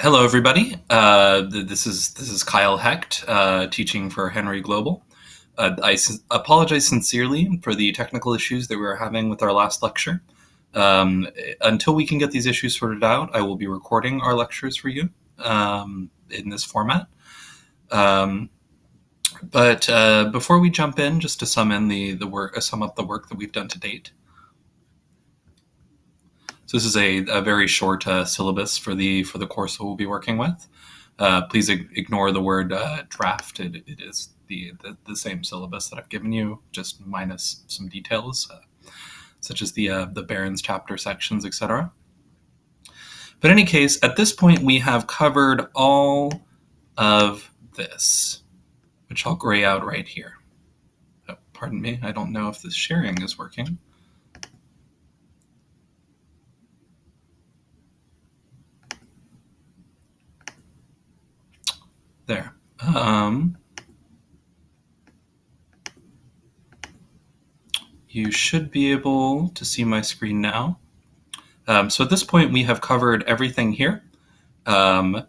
Hello, everybody. This is Kyle Hecht, teaching for Henry Global. Apologize sincerely for the technical issues that we were having with our last lecture. Um, until we can get these issues sorted out, I will be recording our lectures for you in this format. But before we jump in, just to sum up the work that we've done to date. So this is a very short syllabus for the course that we'll be working with. Please ignore the word draft. It is the same syllabus that I've given you, just minus some details, such as the Barron's chapter sections, etc. But in any case, at this point, we have covered all of this, which I'll gray out right here. Oh, pardon me, I don't know if this sharing is working. There. You should be able to see my screen now. So at this point, we have covered everything here. I've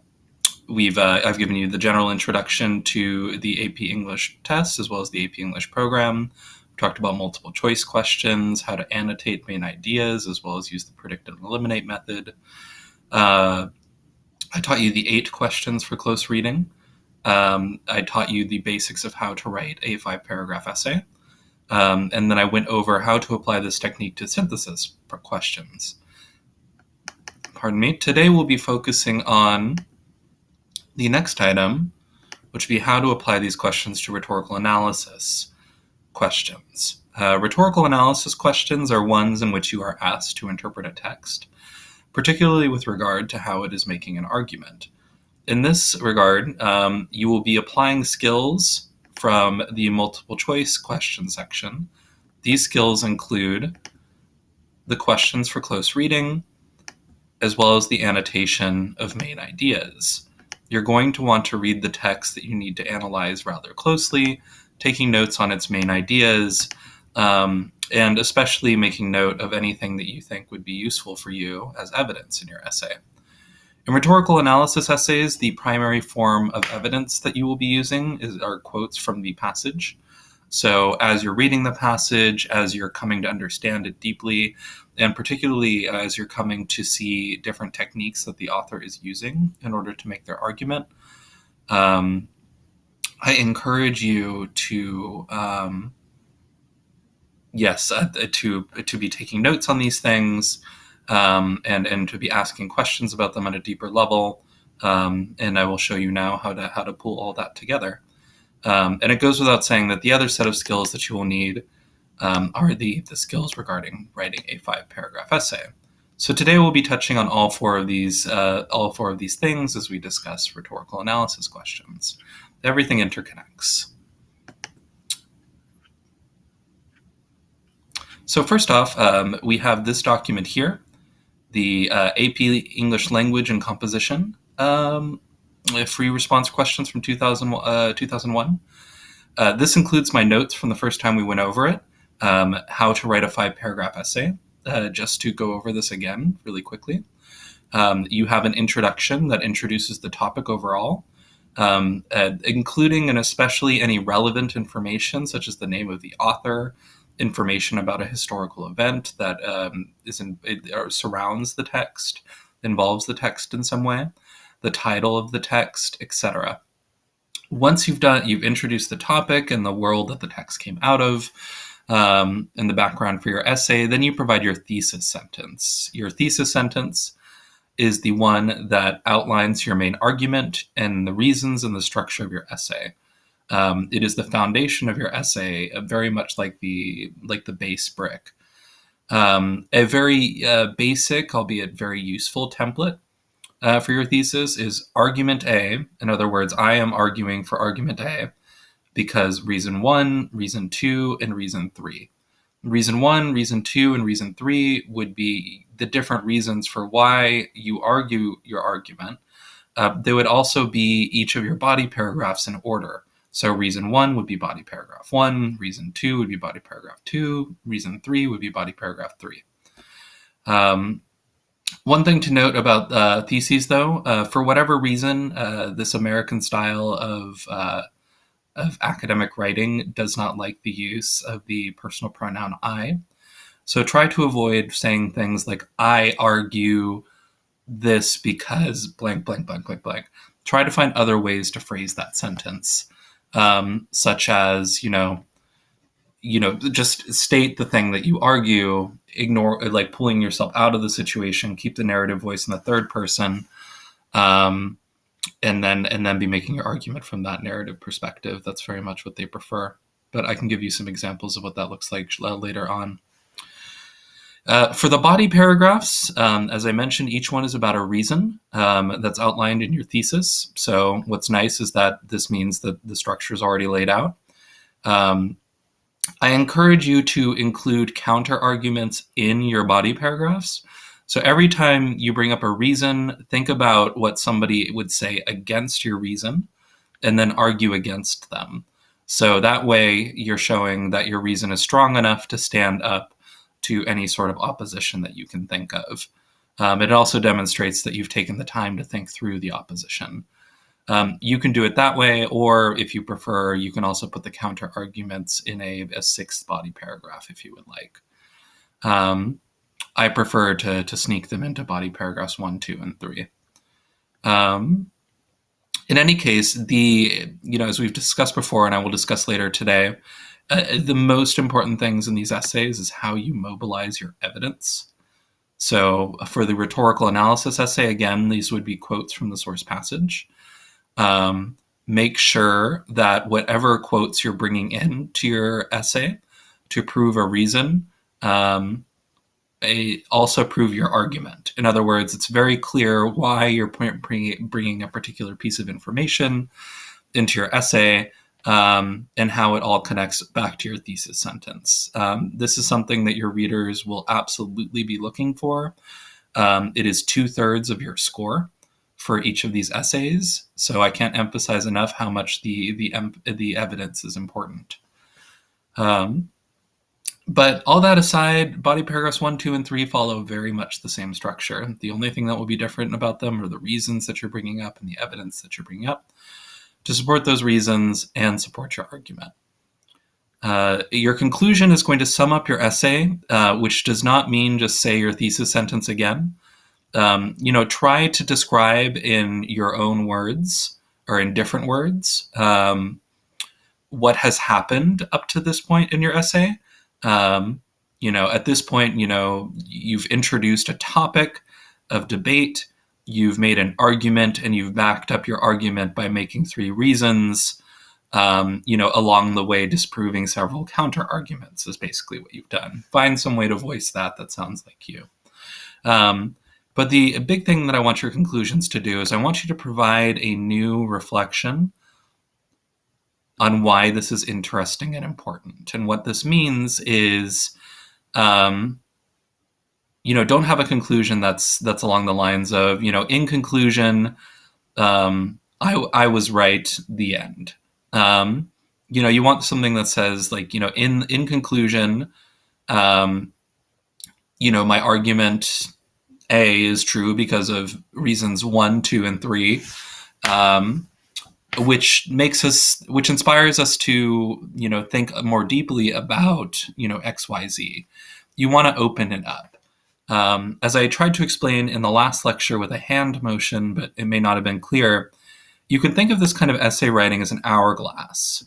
given you the general introduction to the AP English test as well as the AP English program. We talked about multiple choice questions, how to annotate main ideas, as well as use the predict and eliminate method. I taught you the 8 questions for close reading. I taught you the basics of how to write a 5-paragraph essay. And then I went over how to apply this technique to synthesis for questions. Pardon me. Today we'll be focusing on the next item, which would be how to apply these questions to rhetorical analysis questions. Rhetorical analysis questions are ones in which you are asked to interpret a text, particularly with regard to how it is making an argument. In this regard, you will be applying skills from the multiple choice question section. These skills include the questions for close reading, as well as the annotation of main ideas. You're going to want to read the text that you need to analyze rather closely, taking notes on its main ideas, and especially making note of anything that you think would be useful for you as evidence in your essay. In rhetorical analysis essays, the primary form of evidence that you will be using are quotes from the passage. So as you're reading the passage, as you're coming to understand it deeply, and particularly as you're coming to see different techniques that the author is using in order to make their argument, I encourage you to to be taking notes on these things, and to be asking questions about them at a deeper level. And I will show you now how to pull all that together. And it goes without saying that the other set of skills that you will need are the skills regarding writing a 5-paragraph essay. So today we'll be touching on all four of these things as we discuss rhetorical analysis questions. Everything interconnects. So first off, we have this document here, the AP English Language and Composition free response questions from 2001. This includes my notes from the first time we went over it, how to write a 5-paragraph essay. Just to go over this again really quickly. You have an introduction that introduces the topic overall, including and especially any relevant information, such as the name of the author, information about a historical event that surrounds the text, involves the text in some way, the title of the text, etc. Once you've introduced the topic and the world that the text came out of, and the background for your essay, then you provide your thesis sentence. Your thesis sentence is the one that outlines your main argument and the reasons and the structure of your essay. It is the foundation of your essay, very much like the base brick. A very basic, albeit very useful template for your thesis is argument A. In other words, I am arguing for argument A because reason 1, reason 2, and reason 3. Reason 1, reason 2, and reason 3 would be the different reasons for why you argue your argument. They would also be each of your body paragraphs in order. So reason 1 would be body paragraph 1, reason 2 would be body paragraph 2, reason 3 would be body paragraph 3. One thing to note about theses, though, for whatever reason, this American style of academic writing does not like the use of the personal pronoun I. So try to avoid saying things like, I argue this because blank, blank, blank, blank, blank. Try to find other ways to phrase that sentence, such as, just state the thing that you argue, ignore, like pulling yourself out of the situation, keep the narrative voice in the third person, and then be making your argument from that narrative perspective. That's very much what they prefer. But I can give you some examples of what that looks like later on. For the body paragraphs, as I mentioned, each one is about a reason that's outlined in your thesis. So what's nice is that this means that the structure is already laid out. I encourage you to include counter arguments in your body paragraphs. So every time you bring up a reason, think about what somebody would say against your reason and then argue against them. So that way you're showing that your reason is strong enough to stand up to any sort of opposition that you can think of. It also demonstrates that you've taken the time to think through the opposition. You can do it that way, or if you prefer, you can also put the counter arguments in a sixth body paragraph if you would like. I prefer to sneak them into body paragraphs 1, 2, and 3. In any case, as we've discussed before, and I will discuss later today, the most important things in these essays is how you mobilize your evidence. So for the rhetorical analysis essay, again, these would be quotes from the source passage. Make sure that whatever quotes you're bringing into your essay to prove a reason, also prove your argument. In other words, it's very clear why you're bringing a particular piece of information into your essay, and how it all connects back to your thesis sentence. This is something that your readers will absolutely be looking for. It is 2/3 of your score for each of these essays, so I can't emphasize enough how much the evidence is important. But all that aside, body paragraphs 1, 2, and 3 follow very much the same structure. The only thing that will be different about them are the reasons that you're bringing up and the evidence that you're bringing up to support those reasons and support your argument. Your conclusion is going to sum up your essay, which does not mean just say your thesis sentence again. Try to describe in your own words or in different words what has happened up to this point in your essay. At this point, you've introduced a topic of debate. You've made an argument and you've backed up your argument by making 3 reasons, along the way disproving several counter arguments is basically what you've done. Find some way to voice that sounds like you. But the big thing that I want your conclusions to do is I want you to provide a new reflection on why this is interesting and important. And what this means is, don't have a conclusion that's along the lines of, in conclusion, I was right, the end. You want something that says, like, in conclusion, my argument A is true because of reasons 1, 2, and 3, which inspires us to, think more deeply about, X, Y, Z. You want to open it up. As I tried to explain in the last lecture with a hand motion, but it may not have been clear, you can think of this kind of essay writing as an hourglass.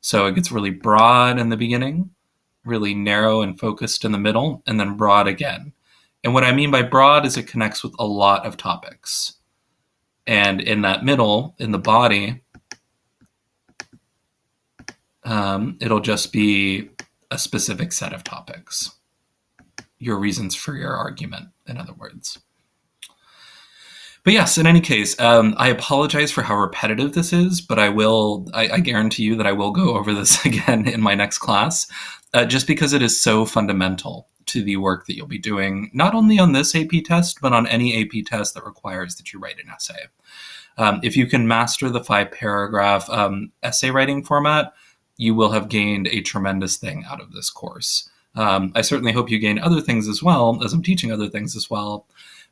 So it gets really broad in the beginning, really narrow and focused in the middle, and then broad again. And what I mean by broad is it connects with a lot of topics. And in that middle, in the body, it'll just be a specific set of topics. Your reasons for your argument, in other words. But yes, in any case, I apologize for how repetitive this is, but I guarantee you that I will go over this again in my next class, just because it is so fundamental to the work that you'll be doing, not only on this AP test, but on any AP test that requires that you write an essay. If you can master the 5-paragraph essay writing format, you will have gained a tremendous thing out of this course. I certainly hope you gain other things as well, as I'm teaching other things as well.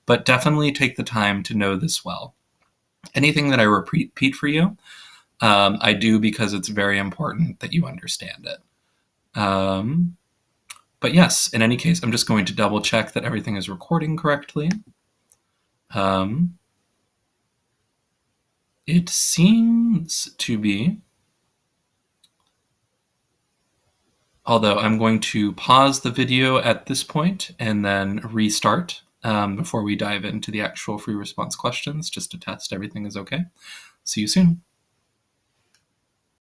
but definitely take the time to know this well. Anything that I repeat for you, I do because it's very important that you understand it. But yes, in any case, I'm just going to double check that everything is recording correctly. It seems to be. Although I'm going to pause the video at this point and then restart before we dive into the actual free response questions, just to test everything is okay. See you soon.